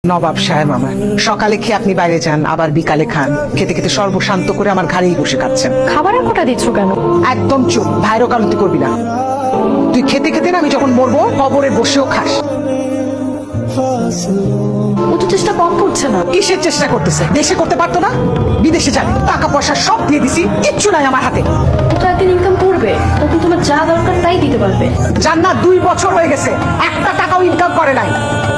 নবাব সাহেব আমার সকালে খেয়ে আপনি বাইরে যান, আবার বিকালে খান। খেতে খেতে সর্বশান্ত করে আমার ঘাড়েই বসে খাচ্ছেন। খাবারের কোটা দিচ্ছ কেন? একদম চুপ, ভাইয়ের ওকালতি করবি না। তুই খেতে খেতে না আমি যখন মরবো কবরে বসেও খাস। ও তো চেষ্টা কম করছে না। কিসের চেষ্টা করতেছে? দেশে করতে পারতো না? বিদেশে যাবে, টাকা পয়সা সব দিয়ে দিছি, কিচ্ছু নাই আমার হাতে। ও তো একদিন ইনকাম করবে, তখন তোমার যা দরকার তাই দিতে পারবে। জান্নাত 2 বছর হয়ে গেছে, একটা টাকাও ইনকাম করে নাই।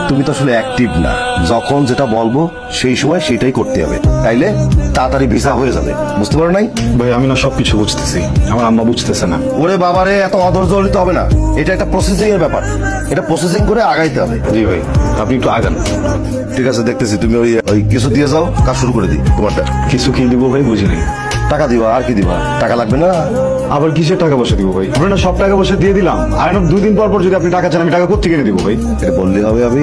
তুমি তো আসলে অ্যাক্টিভ না। যখন যেটা বলবো সেই সময় সেটাই করতে হবে, তাইলে তাড়াতাড়ি ভিসা হয়ে যাবে। বুঝতে পারো নাই? ভাই আমি না সবকিছু বুঝতেছি, আমার আম্মা বুঝতেছে না। ওরে বাবারে, এত অধৈর্য হলে তো হবে না। এটা একটা প্রসেসিং এর ব্যাপার, এটা প্রসেসিং করে আগাইতে হবে। জি ভাই, আপনি একটু আগান। ঠিক আছে, দেখতেছি। তুমি ওই কিছু দিয়ে যাও, কাজ শুরু করে দিই। তোমারটা কিছু কি দিব ভাই বুঝিনি। টাকা দিবা, আর কি দিবা? টাকা লাগবে না? আবার কিসের টাকা পয়সা দিব ভাই? আপনার না সব টাকা পয়সা দিয়ে দিলাম, আর 2 দিন পর পর যদি আপনি টাকা চান আমি টাকা কোথেকে এনে দিব ভাই? এটা বললে হবে? আমি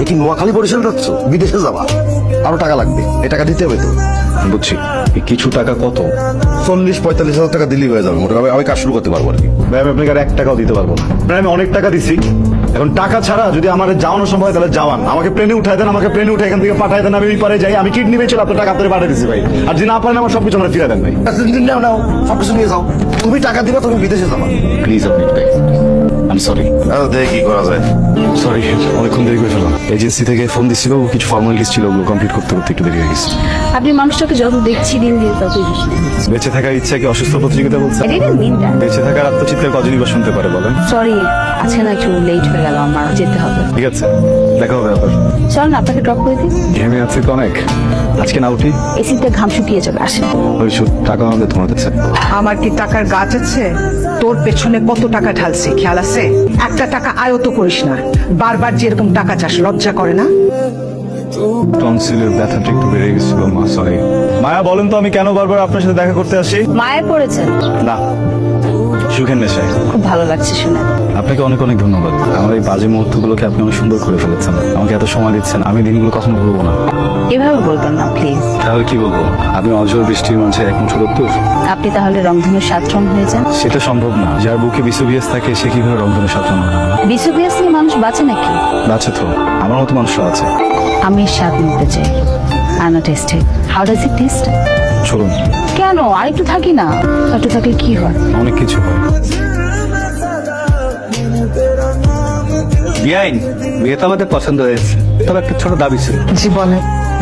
এ কি নোয়াখালী বরিশাল যাচ্ছ? বিদেশে যাবা, আরো টাকা লাগবে, এই টাকা দিতে হবে তো। বুঝছি। এই কিছু টাকা কত? 40-45 হাজার টাকা দিলেই হয়ে যাবে মোটামুটি। আমি কাজ শুরু করতে পারবো আর কি। ভাই আমি আপনাকে আর 1 টাকাও দিতে পারবো না। ভাই আমি অনেক টাকা দিছি, এখন টাকা ছাড়া যদি আমার যাওয়ানো সম্ভব হয় তাহলে যাওয়ান। আমাকে প্লেনে উঠায় দেন, আমাকে প্লেনে উঠে এখান থেকে পাঠায় দেন, আমি ওই পারে যাই। আমি কিডনি বেচে আপনার টাকা আপনার পাঠিয়ে দিচ্ছি ভাই। আর যদি না পারেন আমার সবকিছু আমরা ফিরে দেন ভাই। নাও নাও, সবকিছু নিয়ে যাও। তুমি টাকা দিবা, তুমি বিদেশে যাবা। প্লিজ আপনি আমি সরি। দেখে কি করা যায়। সরি, অনেকক্ষণ দেরি করে ফেলাম। এজেন্সি থেকে ফোন দিছিল, কিছু ফর্মালিটিস ছিল, ওগুলো কমপ্লিট করতে করতে একটু দেরি হয়ে গেছে। আপনি মানুষটাকে যত দেখছি দিন দিন ততই বেশি। বেঁচে থাকার ইচ্ছা কি অসুস্থ প্রতিযোগিতা বলছে? বেঁচে থাকার আত্মচিৎকার কজনই বা শুনতে পারে বলেন? সরি, আজকে না একটু লেট হয়ে গেল, আমার যেতে হবে। ঠিক আছে, দেখা হবে আবার। চল না, আপনাকে ড্রপ করে দিই। ঘেমে আছে তো অনেক, আজকে না উঠি। এসিতে ঘাম শুকিয়ে যাবে, আসেন। ওই শুধু টাকা আমাদের তোমার কাছে। আমার কি টাকার গাছ আছে? তোর পেছনে কত টাকা ঢালছে খেয়াল আছে? একটা টাকা আয়ত করিস না। বারবার যে এরকম টাকা চাস, লজ্জা করে না? টনসিলের ব্যথাটা একটু বেড়ে গেছিল মা, সরি। মায়া বলেন তো আমি কেন বারবার আপনার সাথে দেখা করতে আসি? মায়ে পড়েছেন? না, সুখের নেশায়। খুব ভালো লাগছে শুনে। আপনাকে অনেক অনেক ধন্যবাদ। আমার এই বাজে মুহূর্তগুলোকে আপনি অনেক সুন্দর করে ফেলেছেন, আমাকে এত সময় দিচ্ছেন। আমি দিনগুলো কখনো ভুলবো না। এভাবে বলবেন না প্লিজ। তাহলে কি বলবো? আপনি অজর বৃষ্টির মাঝে এক মুঠো রক্তর। আপনি তাহলে রংধনুর 7 রং হয়ে যান। সেটা সম্ভব না। যার বুকে বিশ্ববিয়াস থাকে সে কিভাবে রংধনু সাজানো? বিসুবিয়াস নিয়ে মানুষ বাঁচে নাকি? আছে তো, আমার মতো মানুষও আছে। আমি স্বাদ নিতে চাই। I not tasted. How does it taste? চলুন। কেন? আরেকটু থাকি না। একটু থাকলে কি হয়? অনেক কিছু হয়। বিআইন, বিয়ে তো আমাদের পছন্দ হয়েছে, তবে একটা ছোট দাবি ছিল। জীবনে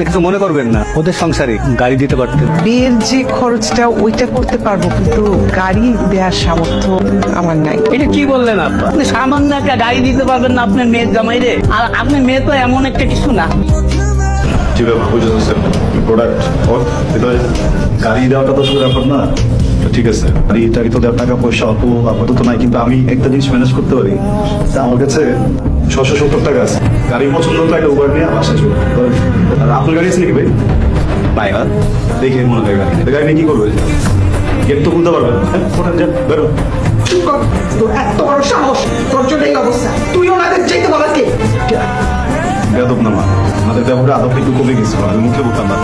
কিছু মনে করবেন না, ওদের সংসারে গাড়ি দিতে পারতেন। বিয়ের যে খরচটা ওইটা করতে পারবো, কিন্তু গাড়ি দেওয়ার সামর্থ্য আমার নাই। এটা কি বললেন আপনি? সামান্য একটা গাড়ি দিতে পারবেন না আপনার মেয়ের জামাই রে? আর আপনার মেয়ে তো এমন একটা কিছু না। প্রোডাক্ট গাড়ি দেওয়াটা তো শুধু ব্যাপার না। তো ঠিক আছে, গাড়ি তো দেওয়ার টাকা পয়সা অল্প আপাতত নাই, কিন্তু আমি একটা জিনিস ম্যানেজ করতে পারি। তা আমার কাছে 670 টাকা আছে। গাড়ি পছন্দ হতো একটা উবার নিয়ে বাসা চলে। আর আপনার গাড়ি আছে নাকি ভাই? নাই না, দেখে মনে হয় গাড়ি। গাড়ি নিয়ে কি করবে? গেট তো খুলতে পারবেন। হ্যাঁ, ওঠান যান, বেরো। চুপ কর, তোর এত বড় সাহস, তোর জন্য এই অবস্থা। তুই ওনাদের যেতে বলার কে? বেদব না মা, আমাদের ব্যবহারে আদবটা একটু কমে গেছিল, আমি মুখে বলতাম না।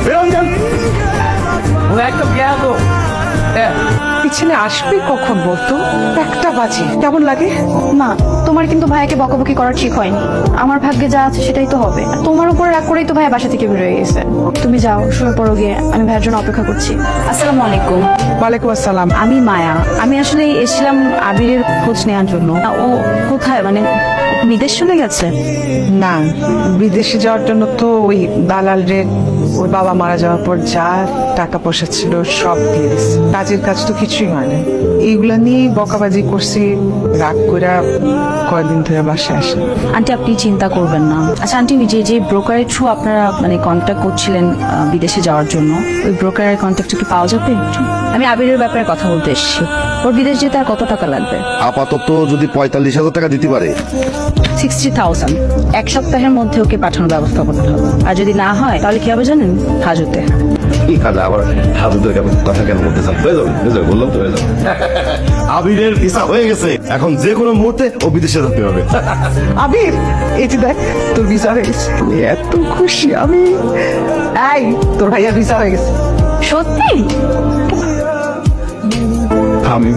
বেরোন যান। ও একটা বিয়া তো। পিছনে আসবে কখন বলতো? 1টা বাজে, কেমন লাগে? মা, তোমার কিন্তু ভাইকে বকাবকি করা ঠিক হয়নি। আমার ভাগ্যে যা আছে সেটাই তো হবে। আর তোমার উপর রাগ করেই তো ভাই বাসা থেকে বের হয়ে গেছে। তুমি যাও, শুয়ে পড়ো গিয়ে। আমি ভাইয়ের জন্য অপেক্ষা করছি। আসসালামু আলাইকুম। ওয়ালাইকুম আসসালাম। আমি মায়া। আমি আসলে এসেছিলাম আবিরের খোঁজ নেওয়ার জন্য। ও কোথায়, মানে বিদেশ চলে গেছে? না, বিদেশে যাওয়ার জন্য তো ওই দালাল রে ওর বাবা মারা যাওয়ার পর যা টাকা পয়সা ছিল সব দিয়ে দিচ্ছে। কাজের কাজ তো কিছুই হয় না। এইগুলা নিয়ে বকাবাজি করছি, রাগ করে কয়েকদিন ধরে বাসায় আসে। আন্টি আপনি চিন্তা করবেন না। আচ্ছা আন্টি, যে যে ব্রোকারের থ্রু আপনারা মানে কন্ট্যাক্ট করছিলেন বিদেশে যাওয়ার জন্য, ওই ব্রোকারের কন্ট্যাক্ট কি পাওয়া যাবে? আমি আবিরের ব্যাপারে কথা বলতে এসেছি। ওর বিদেশ যেতে আর কত টাকা লাগবে? আপাতত যদি 45,000 টাকা দিতে পারে। 60,000। 1 সপ্তাহের মধ্যে ওকে পাঠানোর ব্যবস্থা করতে হবে। আর যদি না হয় তাহলে কি হবে জানেন? হাজতে। কি খাবে আবার? হাজুদের কথা কেন বলতে চান? হয়ে যাবে, বললাম তো হয়ে যাবে। আবিরের ভিসা হয়ে গেছে, এখন যে কোনো মুহূর্তে ও বিদেশে যেতে হবে। আবির, এই যে দেখ তোর ভিসা হয়ে গেছে। এত খুশি আমি। এই তোর ভাইয়ার ভিসা হয়ে গেছে। সত্যি? আমি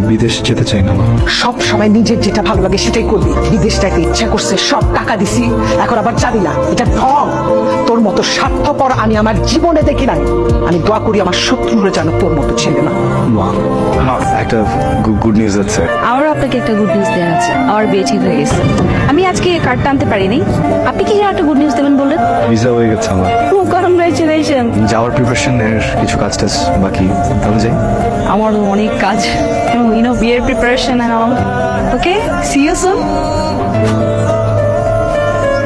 বিদেশ যেতে চাই না মা। সব সময় নিজের যেটা ভালো লাগে সেটাই করবি। বিদেশ যাইতে ইচ্ছা করছে, সব টাকা দিছি, এখন আবার যাবি না, এটা ঢং। তোর মতো স্বার্থপর আমি আমার জীবনে দেখি নাই। আমি দোয়া করি আমার শত্রুরা যেন তোর মতো ছেলে না। মা একটা গুড নিউজ আছে। আমারও আপনাকে একটা গুড নিউজ দেওয়া আছে, আমার বিয়ে ঠিক হয়ে গেছে। আমি আজকে কার্ডটা আনতে পারিনি, আপনি কি একটা গুড নিউজ দেবেন বললেন? ভিসা হয়ে গেছে আমার। কংগ্রাচুলেশন। যাওয়ার প্রিপারেশনের কিছু কাজ টাজ বাকি, তাহলে যাই। আমারও অনেক কাজ, বিয়ের preparation and all. Okay, see you soon.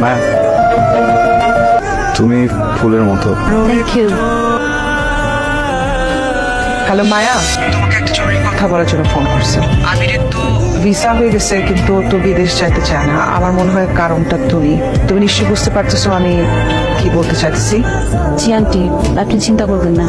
মা তুমি ফুলের মতো। Thank you. হ্যালো মায়া, তোমাকে একটা জরুরি কথা বলার জন্য ফোন করছে। আমিরের তো ভিসা হয়ে গেছে, কিন্তু ও তো বিদেশ যাইতে চায় না। আমার মনে হয় কারণটা তুমি নিশ্চয়ই বুঝতে পারতেছো আমি কি বলতে চাইছি। জি আন্টি, আপনি চিন্তা করবেন না।